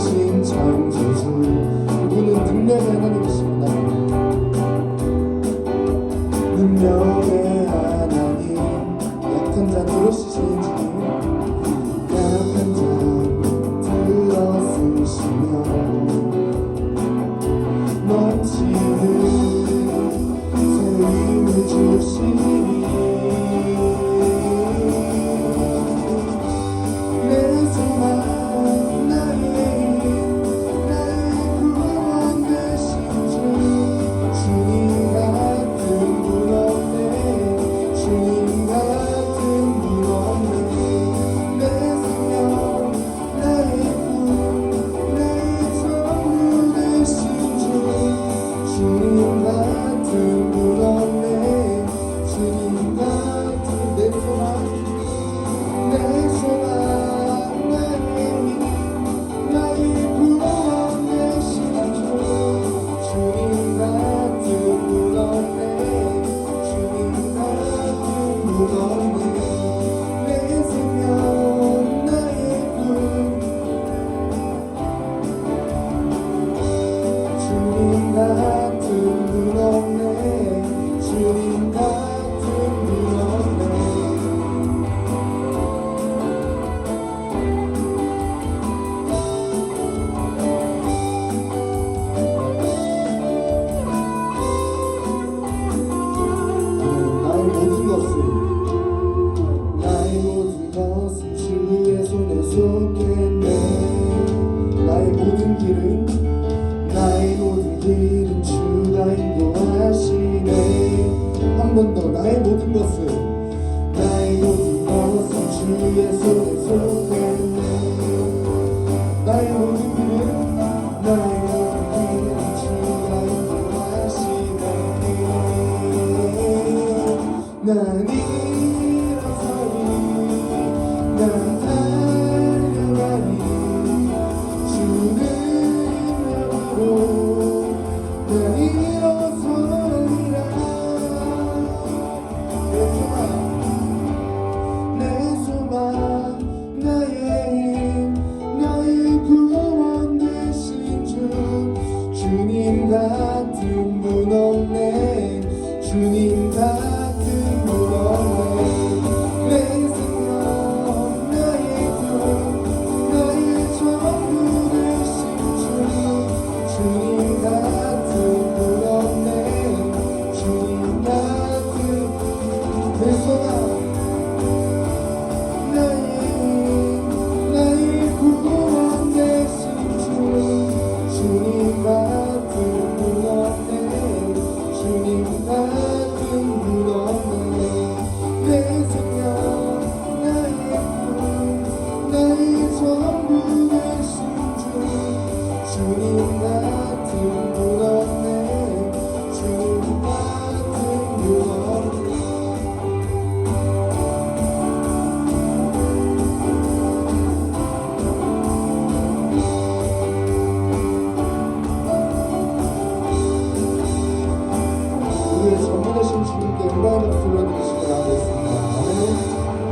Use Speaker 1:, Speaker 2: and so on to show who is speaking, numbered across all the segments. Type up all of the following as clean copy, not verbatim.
Speaker 1: 지으신 창조주 그분은 능력의 하나님이십니다. 능력의 하나님, 약한 자 들어쓰시는 주님, 약한 자 들어쓰시며 넘치는 새 힘을 주시니 내 소망 한 번 더 나의 모든 것을 주의 손에 속했네. 나의 모든 길은 주가 인도하시네. 난 일어서리 난 달려가리 주는 이름으로 난 일어서리라. 내 소망 나의 힘 나의 구원 되신 주 주님 같은 분 없네. 주님 같은 분 없네. 내 생명 나의 꿈 나의 전부 되신 주 주님 같은 분 없네. 주님 같은 내 소망 나의 구원 되신 주 주님 같은 분 없네. 주님 같은 분 없네. 내 생명 나의 꿈 나의 전부 되신 주 주님 같은 분 없네 주님 같은 분 없네 우리의 전능하신 주님께 영광을 불러드리시기 바라겠습니다. 아멘.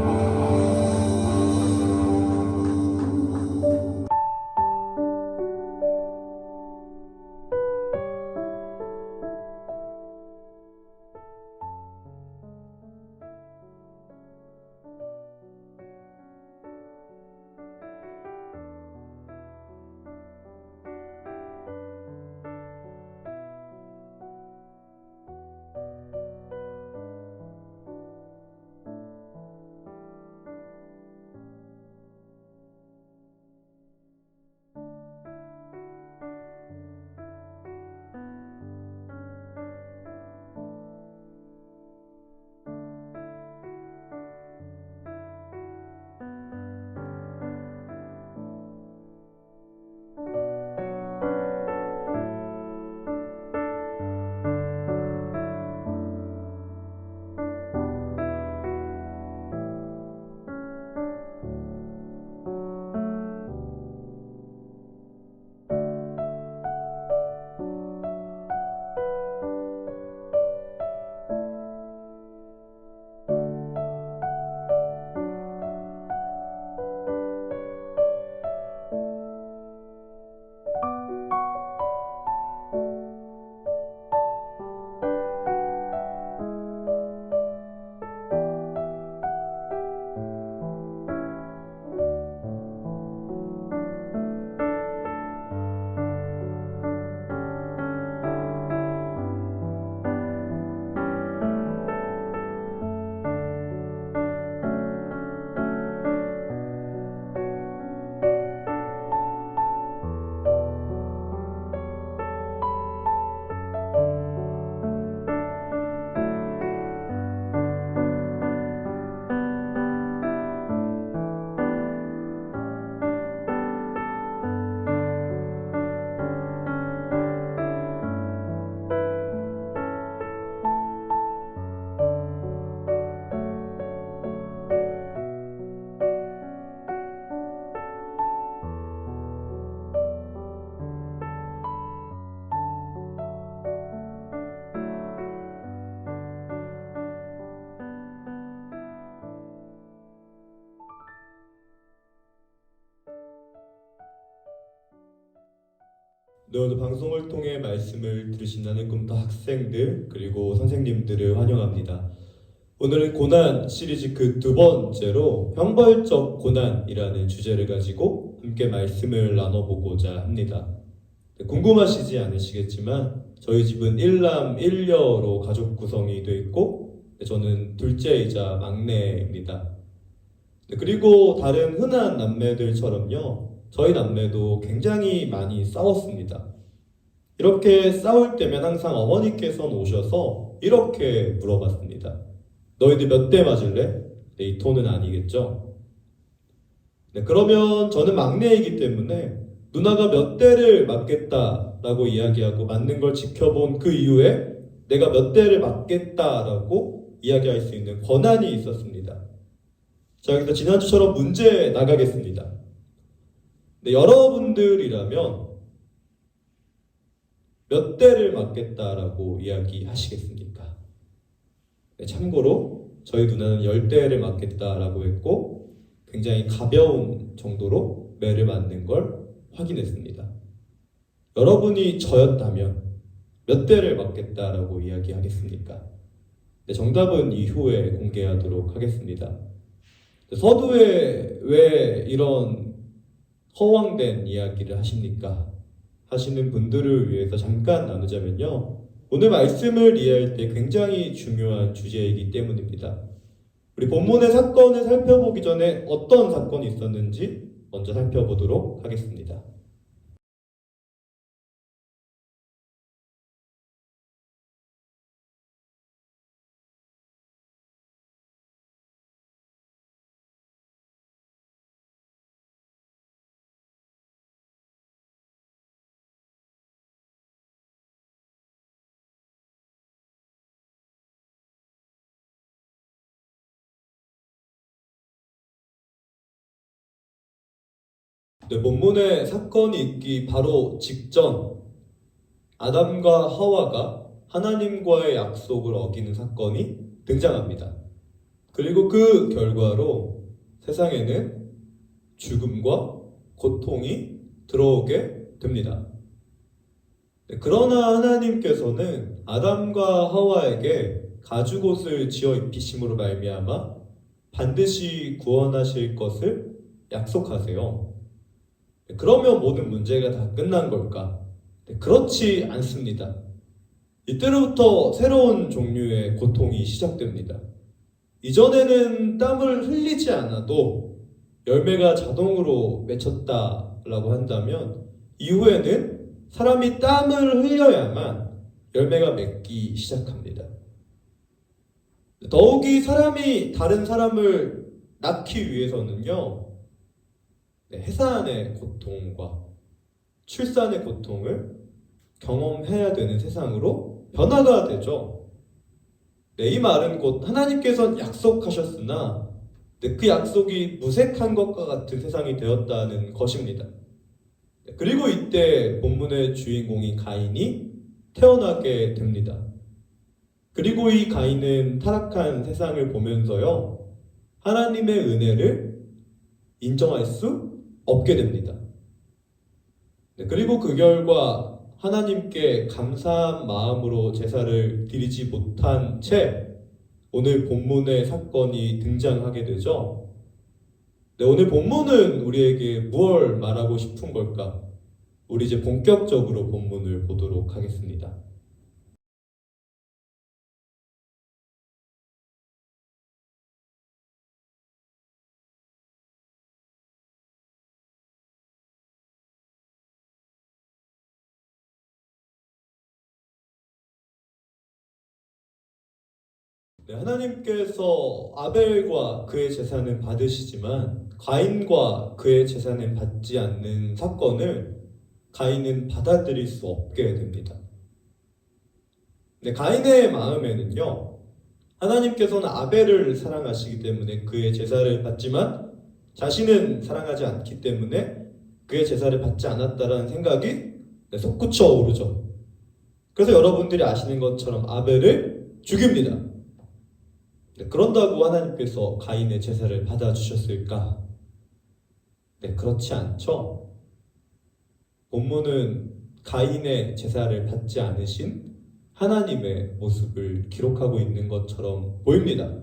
Speaker 2: 네, 오늘 방송을 통해 말씀을 들으신다는 꿈터 학생들 그리고 선생님들을 환영합니다. 오늘은 고난 시리즈 그 두 번째로 형벌적 고난이라는 주제를 가지고 함께 말씀을 나눠보고자 합니다. 네, 궁금하시지 않으시겠지만 저희 집은 일남 일녀로 가족 구성이 되어 있고 저는 둘째이자 막내입니다. 네, 그리고 다른 흔한 남매들처럼요 저희 남매도 굉장히 많이 싸웠습니다. 이렇게 싸울 때면 항상 어머니께서는 오셔서 이렇게 물어봤습니다. 너희들 몇 대 맞을래? 네, 이 톤은 아니겠죠? 네, 그러면 저는 막내이기 때문에 누나가 몇 대를 맞겠다라고 이야기하고 맞는 걸 지켜본 그 이후에 내가 몇 대를 맞겠다라고 이야기할 수 있는 권한이 있었습니다. 자, 여기서 지난주처럼 문제 나가겠습니다. 네, 여러분들이라면 몇 대를 맞겠다라고 이야기하시겠습니까? 네, 참고로 저희 누나는 10대를 맞겠다라고 했고 굉장히 가벼운 정도로 매를 맞는 걸 확인했습니다. 여러분이 저였다면 몇 대를 맞겠다라고 이야기하겠습니까? 네, 정답은 이후에 공개하도록 하겠습니다. 네, 서두에 왜 이런 허황된 이야기를 하십니까? 하시는 분들을 위해서 잠깐 나누자면요. 오늘 말씀을 이해할 때 굉장히 중요한 주제이기 때문입니다. 우리 본문의 사건을 살펴보기 전에 어떤 사건이 있었는지 먼저 살펴보도록 하겠습니다. 네, 본문에 사건이 있기 바로 직전 아담과 하와가 하나님과의 약속을 어기는 사건이 등장합니다. 그리고 그 결과로 세상에는 죽음과 고통이 들어오게 됩니다. 네, 그러나 하나님께서는 아담과 하와에게 가죽옷을 지어 입히심으로 말미암아 반드시 구원하실 것을 약속하세요. 네, 그러면 모든 문제가 다 끝난 걸까? 네, 그렇지 않습니다. 이때로부터 새로운 종류의 고통이 시작됩니다. 이전에는 땀을 흘리지 않아도 열매가 자동으로 맺혔다라고 한다면 이후에는 사람이 땀을 흘려야만 열매가 맺기 시작합니다. 더욱이 사람이 다른 사람을 낳기 위해서는요, 네, 해산의 고통과 출산의 고통을 경험해야 되는 세상으로 변화가 되죠. 네, 이 말은 곧 하나님께서는 약속하셨으나 네, 그 약속이 무색한 것과 같은 세상이 되었다는 것입니다. 네, 그리고 이때 본문의 주인공인 가인이 태어나게 됩니다. 그리고 이 가인은 타락한 세상을 보면서요, 하나님의 은혜를 인정할 수 없게 됩니다. 네, 그리고 그 결과 하나님께 감사한 마음으로 제사를 드리지 못한 채 오늘 본문의 사건이 등장하게 되죠. 네, 오늘 본문은 우리에게 무엇을 말하고 싶은 걸까? 우리 이제 본격적으로 본문을 보도록 하겠습니다. 네, 하나님께서 아벨과 그의 재산은 받으시지만 가인과 그의 재산은 받지 않는 사건을 가인은 받아들일 수 없게 됩니다. 네, 가인의 마음에는요, 하나님께서는 아벨을 사랑하시기 때문에 그의 제사를 받지만 자신은 사랑하지 않기 때문에 그의 제사를 받지 않았다라는 생각이 네, 솟구쳐 오르죠. 그래서 여러분들이 아시는 것처럼 아벨을 죽입니다. 네, 그런다고 하나님께서 가인의 제사를 받아주셨을까? 네, 그렇지 않죠. 본문은 가인의 제사를 받지 않으신 하나님의 모습을 기록하고 있는 것처럼 보입니다.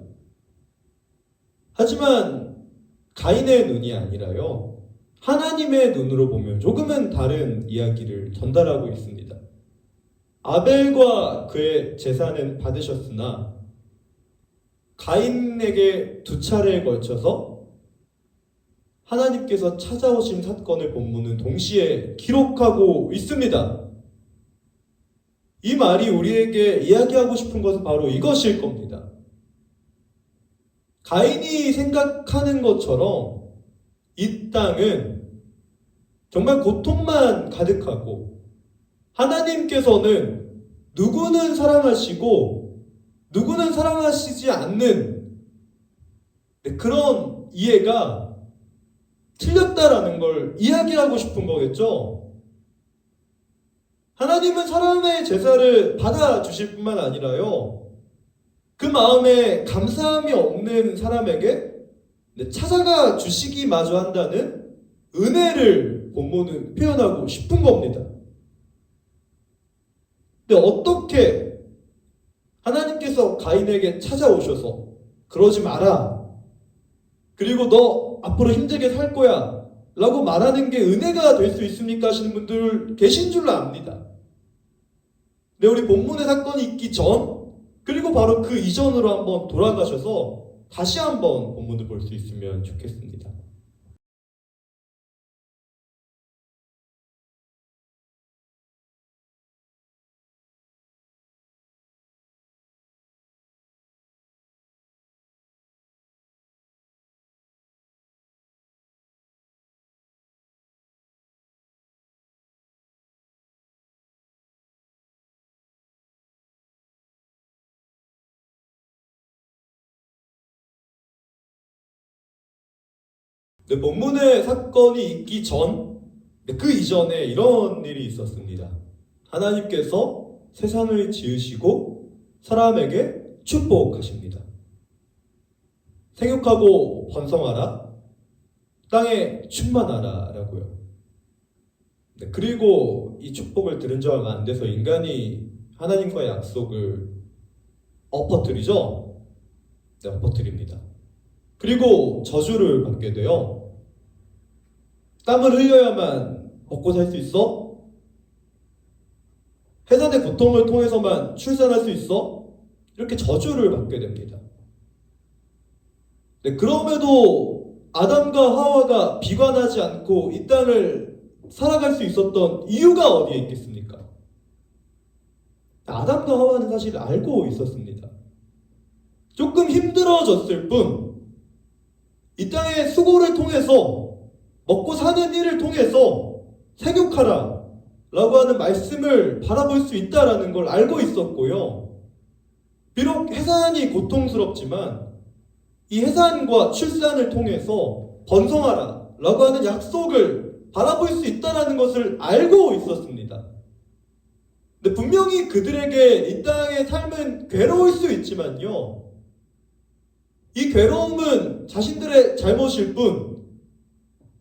Speaker 2: 하지만 가인의 눈이 아니라요, 하나님의 눈으로 보면 조금은 다른 이야기를 전달하고 있습니다. 아벨과 그의 제사는 받으셨으나 가인에게 두 차례에 걸쳐서 하나님께서 찾아오신 사건을 본문은 동시에 기록하고 있습니다. 이 말이 우리에게 이야기하고 싶은 것은 바로 이것일 겁니다. 가인이 생각하는 것처럼 이 땅은 정말 고통만 가득하고 하나님께서는 누구는 사랑하시고 누구는 사랑하시지 않는 그런 이해가 틀렸다라는 걸 이야기하고 싶은 거겠죠. 하나님은 사람의 제사를 받아주실 뿐만 아니라요, 그 마음에 감사함이 없는 사람에게 찾아가 주시기마저 한다는 은혜를 본문은 표현하고 싶은 겁니다. 근데 어떻게 하나님께서 가인에게 찾아오셔서 그러지 마라, 그리고 너 앞으로 힘들게 살 거야 라고 말하는 게 은혜가 될 수 있습니까 하시는 분들 계신 줄로 압니다. 근데 우리 본문의 사건이 있기 전, 그리고 바로 그 이전으로 한번 돌아가셔서 다시 한번 본문을 볼 수 있으면 좋겠습니다. 근데 본문의 사건이 있기 전, 그 이전에 이런 일이 있었습니다. 하나님께서 세상을 지으시고 사람에게 축복하십니다. 생육하고 번성하라, 땅에 충만하라 라고요. 그리고 이 축복을 들은 지 얼마 안 돼서 인간이 하나님과의 약속을 엎어뜨리죠. 네, 엎어뜨립니다. 그리고 저주를 받게 돼요. 땀을 흘려야만 먹고 살 수 있어? 해산의 고통을 통해서만 출산할 수 있어? 이렇게 저주를 받게 됩니다. 네, 그럼에도 아담과 하와가 비관하지 않고 이 땅을 살아갈 수 있었던 이유가 어디에 있겠습니까? 아담과 하와는 사실 알고 있었습니다. 조금 힘들어졌을 뿐, 이 땅의 수고를 통해서 먹고 사는 일을 통해서 생육하라 라고 하는 말씀을 바라볼 수 있다라는 걸 알고 있었고요. 비록 해산이 고통스럽지만 이 해산과 출산을 통해서 번성하라 라고 하는 약속을 바라볼 수 있다는 것을 알고 있었습니다. 근데 분명히 그들에게 이 땅의 삶은 괴로울 수 있지만요, 이 괴로움은 자신들의 잘못일 뿐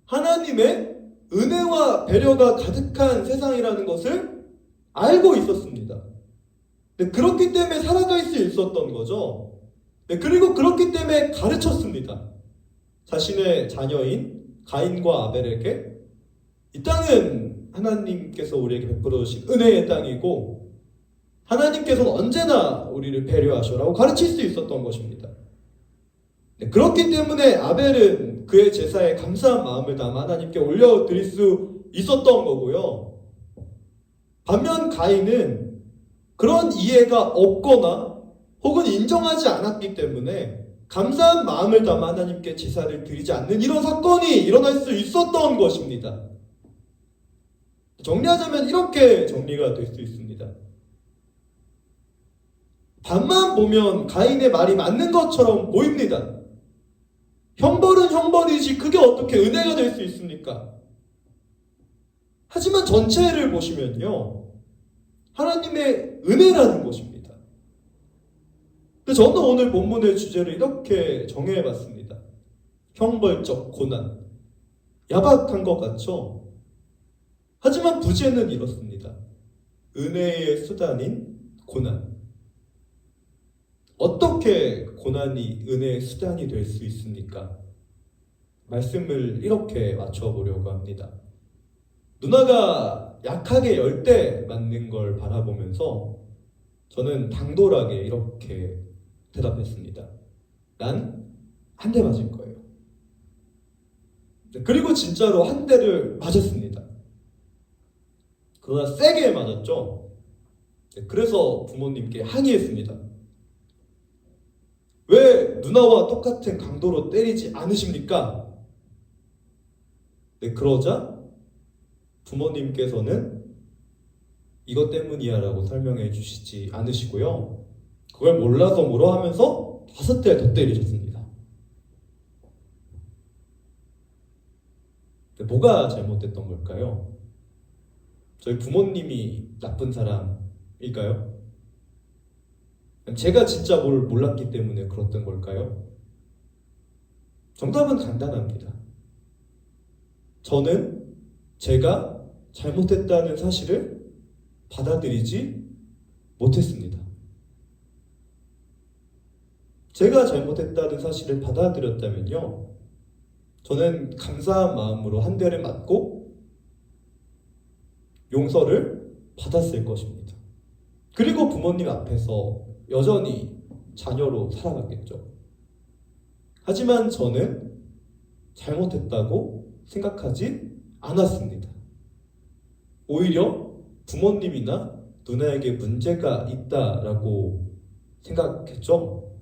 Speaker 2: 하나님의 은혜와 배려가 가득한 세상이라는 것을 알고 있었습니다. 그렇기 때문에 살아갈 수 있었던 거죠. 그리고 그렇기 때문에 가르쳤습니다. 자신의 자녀인 가인과 아벨에게 이 땅은 하나님께서 우리에게 베풀어 주신 은혜의 땅이고 하나님께서는 언제나 우리를 배려하셔라고 가르칠 수 있었던 것입니다. 그렇기 때문에 아벨은 그의 제사에 감사한 마음을 담아 하나님께 올려드릴 수 있었던 거고요. 반면 가인은 그런 이해가 없거나 혹은 인정하지 않았기 때문에 감사한 마음을 담아 하나님께 제사를 드리지 않는 이런 사건이 일어날 수 있었던 것입니다. 정리하자면 이렇게 정리가 될 수 있습니다. 반만 보면 가인의 말이 맞는 것처럼 보입니다. 형벌은 형벌이지 그게 어떻게 은혜가 될 수 있습니까? 하지만 전체를 보시면요, 하나님의 은혜라는 것입니다. 저는 오늘 본문의 주제를 이렇게 정해봤습니다. 형벌적 고난. 야박한 것 같죠? 하지만 부제는 이렇습니다. 은혜의 수단인 고난. 어떻게 고난이 은혜의 수단이 될 수 있습니까? 말씀을 이렇게 맞춰보려고 합니다. 누나가 약하게 열대 맞는 걸 바라보면서 저는 당돌하게 이렇게 대답했습니다. 난 한 대 맞을 거예요. 그리고 진짜로 한 대를 맞았습니다. 그러나 세게 맞았죠. 그래서 부모님께 항의했습니다. 왜 누나와 똑같은 강도로 때리지 않으십니까? 그러자 부모님께서는 이것 때문이야 라고 설명해 주시지 않으시고요. 그걸 몰라서 뭐라 하면서 5대 더 때리셨습니다. 뭐가 잘못됐던 걸까요? 저희 부모님이 나쁜 사람일까요? 제가 진짜 뭘 몰랐기 때문에 그랬던 걸까요? 정답은 간단합니다. 저는 제가 잘못했다는 사실을 받아들이지 못했습니다. 제가 잘못했다는 사실을 받아들였다면요, 저는 감사한 마음으로 한 대를 맞고 용서를 받았을 것입니다. 그리고 부모님 앞에서 여전히 자녀로 살아갔겠죠. 하지만 저는 잘못했다고 생각하지 않았습니다. 오히려 부모님이나 누나에게 문제가 있다라고 생각했죠.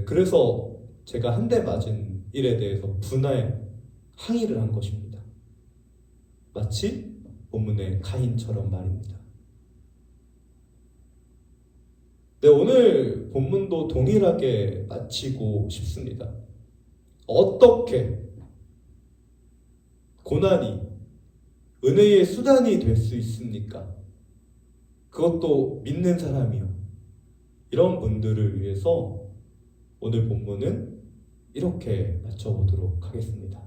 Speaker 2: 그래서 제가 한 대 맞은 일에 대해서 분하에 항의를 한 것입니다. 마치 본문의 가인처럼 말입니다. 오늘 본문도 동일하게 마치고 싶습니다. 어떻게 고난이 은혜의 수단이 될 수 있습니까? 그것도 믿는 사람이요. 이런 분들을 위해서 오늘 본문은 이렇게 맞춰보도록 하겠습니다.